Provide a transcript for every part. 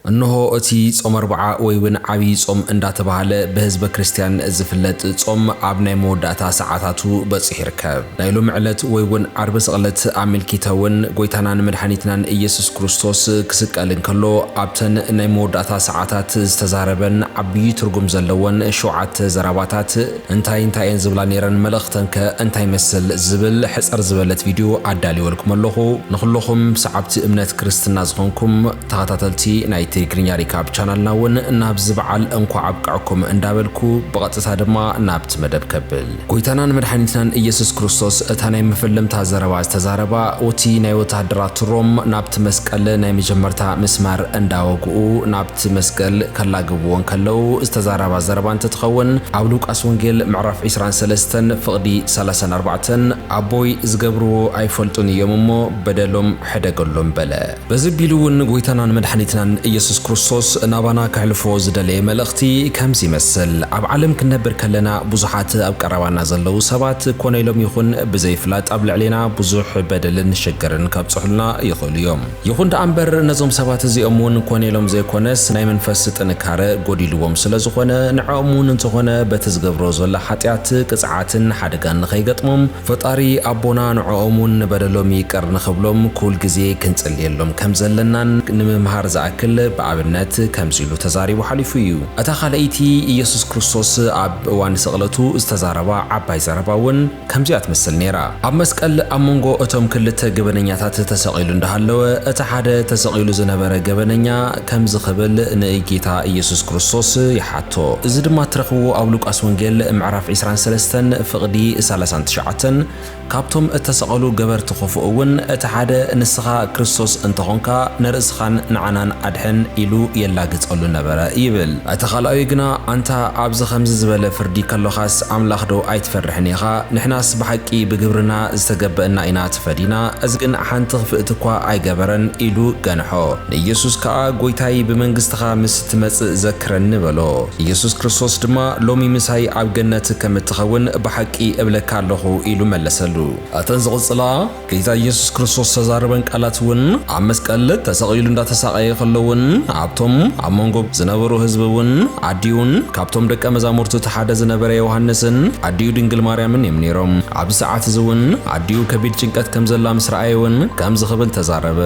እንሆ እቲ ጾም 40 ወይ ውን ዓብይ ጾም እንዳተባሃለ በህዝበ ክርስቲያን ዝፍለጥ ጾም ኣብ ናይ መወዳእታ ሰዓታቱ በፂሕ ይርከብ። ናይ ሎሚ ዕለት ወይ ውን ዓርቢ ስቕለት ኣመልኪተውን ጎይታናን መድሓኒትናን ኢየሱስ ክርስቶስ ክስቀል እንከሎ ኣብተን ናይ መወዳእታ ሰዓታት ዝተዛረበን ዓብይ ትርጉም ዘለወን 7 ዘረባታት እንታይን ዝብላ ነይረን መልእኽተን ከ እንታይ መስል ዝብል ሕፅር ዝበለት ቪድዮ ኣዳልየልኩም ኣለኹ። ንኹልኹም ሰዓብቲ እምነት ክርስትና ዝኾንኩም ተኸታተልቲ ናይ ትግርኛ ሪካብ ቻናልና ውን ናብ ዝበዓል እንኳ ዓብቃዕኩም እንዳበልኩ ብቐጥታ ድማ ናብቲ መደብ ከብል ጎይታናን መድሓኒትናን ኢየሱስ ክርስቶስ እታ ናይ መፈለምታ ዘረባ ዝተዛረባ ወቲ ናይ ወታደራት ሮም ናብቲ መስቀል ናይ መጀመርታ ምስማር እንዳወግኡ ናብቲ መስቀል ከላግብዎን ከለው ዝተዛረባ ዘረባ እንትትኸውን ኣብ ሉቃስ ወንጌል ምዕራፍ 23 ፍቕዲ 34 ኣቦይ ዝገብርዎ ኣይፈልጡን እዮም እሞ በደሎም ሕደገሎም በለ። በዚ ቢሉ ውን ጎይታናን መድሓኒትናን ኢየሱስ ክርስቶስ ናባና ክሕልፎ ዝደለየ መልእኽቲ ከምዚ ይመስል። ኣብ ዓለም ክንነብር ከለና ብዙሓት ኣብ ቀረባና ዘለው ሰባት ኮነ ኢሎም ይኹን ብዘይፍላጥ ኣብ ልዕሊና ብዙሕ በደልን ሽግርን ከብፅሑልና ይኽእሉ እዮም። ይኹን ደኣ እምበር ነዞም ሰባት እዚኦም ውን ኮነ ኢሎም ዘይኮነስ ናይ መንፈስ ጥንካረ ጎዲልዎም ስለ ዝኾነ ንዖም ውን እንተኾነ በቲ ዝገብሮ ዘሎ ሓጢኣት ቅፅዓትን ሓደጋን ንኸይገጥሞም ፈጣሪ ኣቦና ንዖም ውን በደሎም ይቅር ንኽብሎም ኩል ግዜ ክንጽልየሎም ከም ዘለናን ንምምሃር ዝኣክል በኣብነት ከምዚ ኢሉ ተዛሪቡ ሓሊፉ እዩ። እታ ካልአይቲ ኢየሱስ ክርስቶስ ኣብ እዋን ስቕለቱ ዝተዛረባ ዓባይ ዘረባ ውን ከምዚኣ ትመስል ነይራ። ኣብ መስቀል ኣብ መንጎ እቶም ክልተ ገበነኛታት ተሰቒሉ እንዳሃለወ እቲ ሓደ ተሰቒሉ ዝነበረ ገበነኛ ከምዚ ክብል ንጌታ ኢየሱስ ክርስቶስ ይሓቶ። እዚ ድማ ትረኽብዎ ኣብ ሉቃስ ወንጌል ምዕራፍ 23 ፍቕዲ 39 ካብቶም እተሰቐሉ ገበርቲ ክፉእ ውን እቲ ሓደ ንስኻ ክርስቶስ እንተኾንካ ንርእስኻን ንዓናን ኣድሕን ኢሉ የላግጸሉ ነበረ ይብል። እቲ ካልኣዩ ግና አንታ ኣብዚ ከምዚ ዝበለ ፍርዲ ከለኻስ ኣምላኽ ዶ ኣይትፈርሕን ኢኻ? ንሕናስ ብሓቂ ብግብርና ዝተገበአና ኢና ትፈዲና፣ እዚ ግን ሓንቲ ክፍእት እኳ ኣይገበረን ኢሉ ገንሖ። ንኢየሱስ ከዓ ጎይታይ ብመንግስትኻ ምስ ትመጽእ ዘክረኒ በሎ። ኢየሱስ ክርስቶስ ድማ ሎሚ ምሳይ ኣብ ገነት ከም እትኸውን ብሓቂ እብለካ ኣለኹ ኢሉ መለሰሉ። እተን ዝቕጽላ ጌታ ኢየሱስ ክርስቶስ ተዛረበን ቃላት ውን ኣብ መስቀል ተሰቒሉ እንዳተሳቀየ ከለውን ኣብቶም ኣብ መንጎ ዝነበሩ ህዝቢ ውን ኣዲዩን ካብቶም ደቀ መዛሙርቱ ሓደ ዝነበረ ዮሐንስን ኣዲዩ ድንግል ማርያምን እዮም ነይሮም። ኣብ ሰዓት እዚ ውን ኣዲዩ ከቢድ ጭንቀት ከም ዘላ ምስ ረኣየ ውን ከምዚ ክብል ተዛረበ።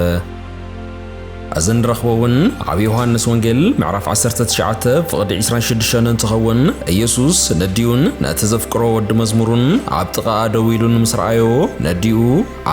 እዚ ንረኽቦ ውን ኣብ ዮሐንስ ወንጌል ምዕራፍ 19 ፍቕዲ 26 እንትኸውን ኢየሱስ ነዲኡን ነቲ ዘፍቅሮ ወዲ መዝሙሩን ኣብ ጥቓ ደው ኢሉን ምስ ረኣዮ ነዲኡ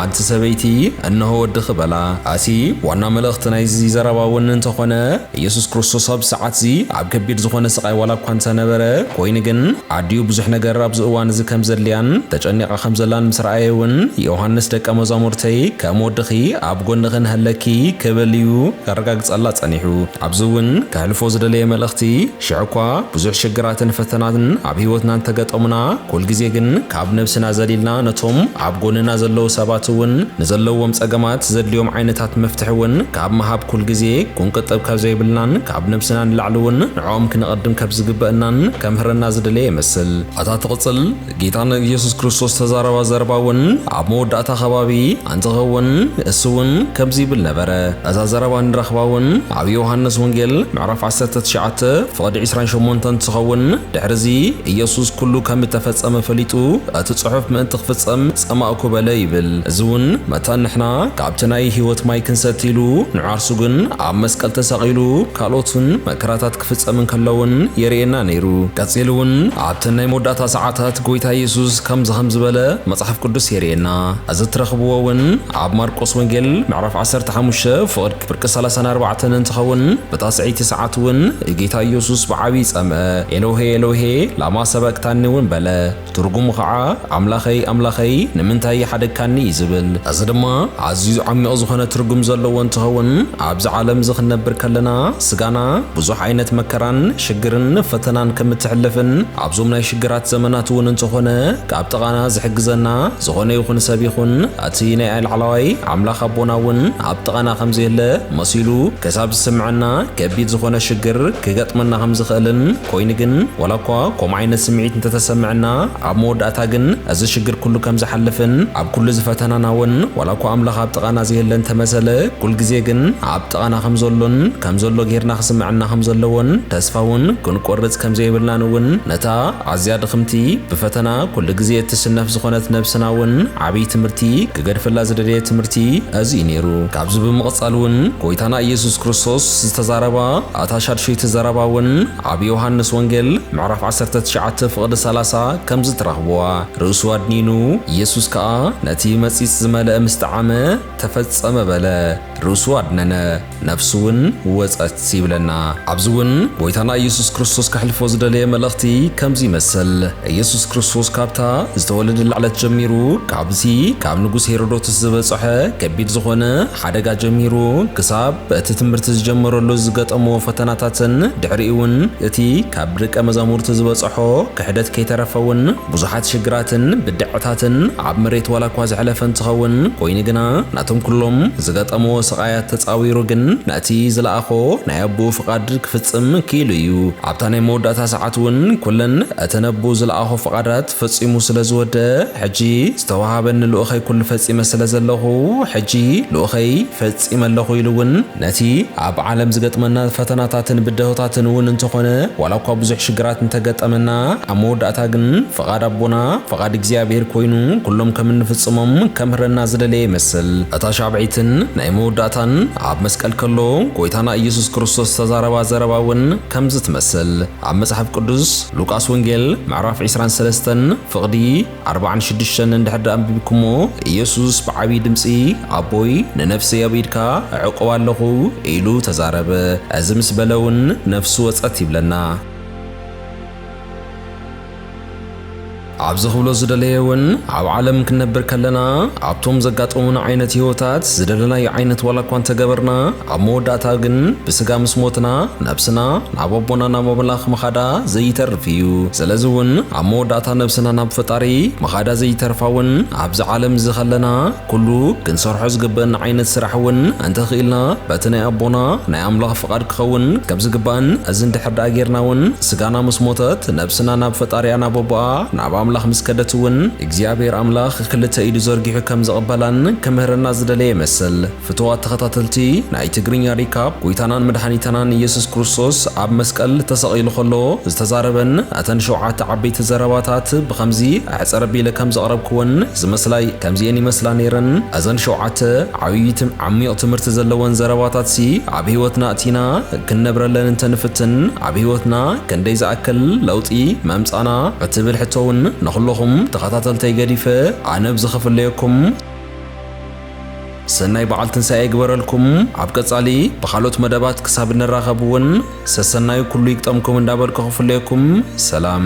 ኣንቲ ሰበይቲ እነሆ ወድኺ በላ። ኣቲ ዋና መልእኽቲ ናይዚ ዘረባ ውን እንተኾነ ኢየሱስ ክርስቶስ ኣብ ሰዓት እዚ ኣብ ከቢድ ዝኾነ ስቃይ ዋላ እኳ እንተነበረ ኮይኑ ግን ኣዲዩ ብዙሕ ነገር ኣብዚ እዋን እዚ ከም ዘድልያን ተጨኒቓ ከም ዘላን ምስ ረኣየ ውን ዮሐንስ ደቀ መዛሙርተይ ከም ወድኺ ኣብ ጎንኺ ንህለኪ ክብል እዩ ከረጋግጸላ ጸኒሑ። ኣብዚ ውን ከሕልፎ ዝደለየ መልእኽቲ ሽዑኳ ብዙሕ ሽግራትን ፈተናትን ኣብ ህይወትና እንተገጠሙና ኩል ግዜ ግን ካብ ነብስና ዘሊልና ነቶም ኣብ ጎንና ዘለው ሰባት ውን ንዘለዎም ጸገማት ዘድልዮም ዓይነታት መፍትሒ ውን ካብ መሃብ ኩል ግዜ ክንቅጥብ ካብ ዘይብልናን ካብ ነብስና ንላዕሊ ውን ንዖም ክንቐድም ካብ ዝግበአናን ከምሕረና ዝደለየ ይመስል። እታ ትቕጽል ጌታን ኢየሱስ ክርስቶስ ተዛረባ ዘረባ ውን ኣብ መወዳእታ ከባቢ እንትኸውን እሱ ውን ከምዚ ይብል ነበረ። እዛ ዘረባ ንረኽባ ውን ኣብ ዮሐንስ ወንጌል ምዕራፍ 19 ፍቕዲ 28 እንትኸውን ድሕሪዚ ኢየሱስ ኩሉ ከም ተፈጸመ ፈሊጡ እቲ ጽሑፍ ምእንቲ ክፍጸም ጸማእኩ በለ ይብል። እዚ ውን መተን ንሕና ካብቲ ናይ ህይወት ማይ ክንሰቲ ኢሉ ንዓርሱ ግን ኣብ መስቀል ተሰቒሉ ካልኦትን መከራታት ክፍጸም ከለውን የርእየና ነይሩ። ቀጺሉ ውን ኣብቲ ናይ መወዳእታ ሰዓታት ጎይታ ኢየሱስ ከም ዝበለ መጽሓፍ ቅዱስ የርእየና። እዚ ትረኽብዎ ውን ኣብ ማርቆስ ወንጌል ምዕራፍ 15 ፍቕዲ 34 እንትኸውን በታስዒቲ ሰዓት ውን ጌታ ኢየሱስ ብዓብይ ጸምአ ኤሎሄ ኤሎሄ ላማ ሰበቅታኒ ውን በለ። ትርጉሙ ከዓ ኣምላኸይ ኣምላኸይ ንምንታይ ሓደግካኒ ዝብል። እዚ ድማ ኣዝዩ ዓሚቕ ዝኾነ ትርጉም ዘለዎ እንትኸውን ኣብዚ ዓለም እዚ ክንነብር ከለና ስጋና ብዙሕ ዓይነት መከራን ሽግርን ፈተናን ከም እትሕልፍን ኣብዞም ናይ ሽግራት ዘመናት ውን እንተኾነ ካብ ጥቓና ዝሕግዘና ዝኾነ ይኹን ሰብ ይኹን እቲ ናይ ላዕለዋይ ኣምላኽ ኣቦና ውን ኣብ ጥቓና ከም ዘየለ መሲሉ ከሳብ ዝስምዐና ከቢድ ዝኾነ ሽግር ክገጥመና ከም ዝኽእልን ኮይኑ ግን ወላኳ ከምኡ ዓይነት ስምዒት እንተተሰምዐና ኣብ መወዳእታ ግን እዚ ሽግር ኩሉ ከም ዝሓልፍን ኣብ ኩሉ ዝፈተናና እውን ወላኳ ኣምላኽ ኣብ ጥቓና ዘየለን ተመሰለ ኩል ግዜ ግን ኣብ ጥቓና ከም ዘሎን ከም ዘሎ ጌርና ክስምዐና ከም ዘለዎን ተስፋ እውን ክንቆርጽ ከም ዘይብልናን እውን ነታ ኣዝያ ድኽምቲ ብፈተና ኩሉ ግዜ እትስነፍ ዝኾነት ነብስና እውን ዓብዪ ትምህርቲ ክገድፈላ ዝደለየ ትምህርቲ እዚ እዩ ነይሩ። ካብዚ ብምቕጻል እውን ጎይታና ኢየሱስ ክርስቶስ ዝተዛረባ ኣታ ሻድሸይቲ ዘረባ እውን ኣብ ዮሃንስ ወንጌል ምዕራፍ 19 ፍቕዲ 30 ከም ዝትረኽብዋ ርእሱ ኣድኒኑ ኢየሱስ ከዓ ነቲ መጺጽ ዝመልአ ምስ ጣዓመ ተፈጸመ በለ ርእሱ ኣድነነ ነፍሱ እውን ወፀት ይብለና። ኣብዚ እውን ጎይታና ኢየሱስ ክርስቶስ ከሕልፎ ዝደለየ መልእኽቲ ከምዚ ይመስል ኢየሱስ ክርስቶስ ካብታ ዝተወለደ ዕለት ጀሚሩ ካብዚ ካብ ንጉስ ሄሮዶትስ ዝበፅሐ ከቢድ ዝኾነ ሓደጋ ጀሚሩ ክሳብ እቲ ትምህርቲ ዝጀመረሉ ዝገጠሞ ፈተናታትን ድሕሪ እውን እቲ ካብ ደቀ መዛሙርቲ ዝበፅሖ ክሕደት ከይተረፈውን ብዙሓት ሽግራትን ብድዕታትን ኣብ መሬት ዋላ እኳ ዝሕለፈ እንትኸውን ኮይኑ ግና ናቶም ኩሎም ዝገጠሞ ስቃያት ተፃዊሩ ግን ነቲ ዝለኣኾ ናይ ኣቦ ፍቓድ ክፍፅም ክኢሉ እዩ። ኣብታ ናይ መወዳእታ ሰዓት እውን ኩለን እተን ኣቦ ዝለኣኾ ፍቓዳት ፈፂሙ ስለ ዝወደ ሕጂ ዝተዋሃበኒ ልኡኸይ ኩሉ ፈፂመ ስለ ዘለኹ ሕጂ ልኡኸይ ፈፂመ ኣለኹ ኢሉ እውን ነቲ ኣብ ዓለም ዝገጥመና ፈተናታትን ብድሆታትን እውን እንተኾነ ዋላ እኳ ብዙሕ ሽግራት እንተገጠመና ኣብ መወዳእታ ግን ፍቓድ ኣቦና ፍቓድ እግዚኣብሔር ኮይኑ ኩሎም ከም እንፍፅሞም ከምህረና ዝደለየ ይመስል። እታ ሻብዒትን ናይ መወዳእታን ኣብ መስቀል ከሎ ጎይታና ኢየሱስ ክርስቶስ ተዛረባ ዘረባ እውን ከምዚ ትመስል። ኣብ መጽሓፍ ቅዱስ ሉቃስ ወንጌል ምዕራፍ 23 ፍቕዲ 46 እንድሕር ኣንቢብኩሞ ኢየሱስ ብዓብዪ ድምፂ ኣቦይ ንነፍሰይ ኣብ ኢድካ ኣዕቁባ ኣለኹ ኢሉ ተዛረበ። እዚ ምስ በለ እውን ነፍሱ ወፀት ይብለና። ኣብዚ ክብሎ ዝደለየ እውን ኣብ ዓለም ክንነብር ከለና ኣብቶም ዘጋጥሙና ዓይነት ህይወታት ዝደለናዮ ዓይነት ዋላ እኳ እንተገበርና ኣብ መወዳእታ ግን ብስጋ ምስ ሞትና ነብስና ናብ ኣቦና ናብ ኣምላኽ መኻዳ ዘይተርፍ እዩ። ስለዚ እውን ኣብ መወዳእታ ነብስና ናብ ፈጣሪ መኻዳ ዘይተርፋ እውን ኣብዚ ዓለም እዚ ከለና ኩሉ ክንሰርሖ ዝግበአና ዓይነት ስራሕ እውን እንተኽኢልና በቲ ናይ ኣቦና ናይ ኣምላኽ ፍቓድ ክኸውን ከም ዝግባእን እዚ እንድሕር ዳኣ ጌርና እውን ስጋና ምስ ሞተት ነብስና ናብ ፈጣሪያ ናብ ኣቦኣ ናብ ኣምላኽ ምስ ከደት እውን እግዚኣብሔር ኣምላኽ ክልተ ኢዱ ዘርጊሑ ከም ዝቕበላን ከምህረና ዝደለየ ይመስል። ፍትዋት ተኸታተልቲ ናይ ትግርኛ ሪካፕ ጎይታናን መድሓኒትናን ኢየሱስ ክርስቶስ ኣብ መስቀል ተሰቒሉ ከሎ ዝተዛረበን እተን 7 ዓበይቲ ዘረባታት ብከምዚ ኣሕፀረ ኣቢለ ከም ዘቕረብክወን ዝመስላይ ከምዚአን ይመስላ ነይረን። እዘን 7 ዓብዪ ዓሚቕ ትምህርቲ ዘለወን ዘረባታት ኣብ ህይወትና እቲና ክንነብረለን እንተንፍትን ኣብ ህይወትና ክንደይ ዝኣክል ለውጢ መምፃና እትብል ሕቶውን ንኹለኹም ተኸታተልተይ ገዲፈ ኣነ ብዝኸፍለየኩም ሰናይ በዓል ትንሳኤ ይግበረልኩም። ኣብ ቀጻሊ ብኻልኦት መደባት ክሳብ እንራኸብ እውን ሰሰናዩ ኩሉ ይግጠምኩም እንዳበልኩ ክፍለየኩም ሰላም።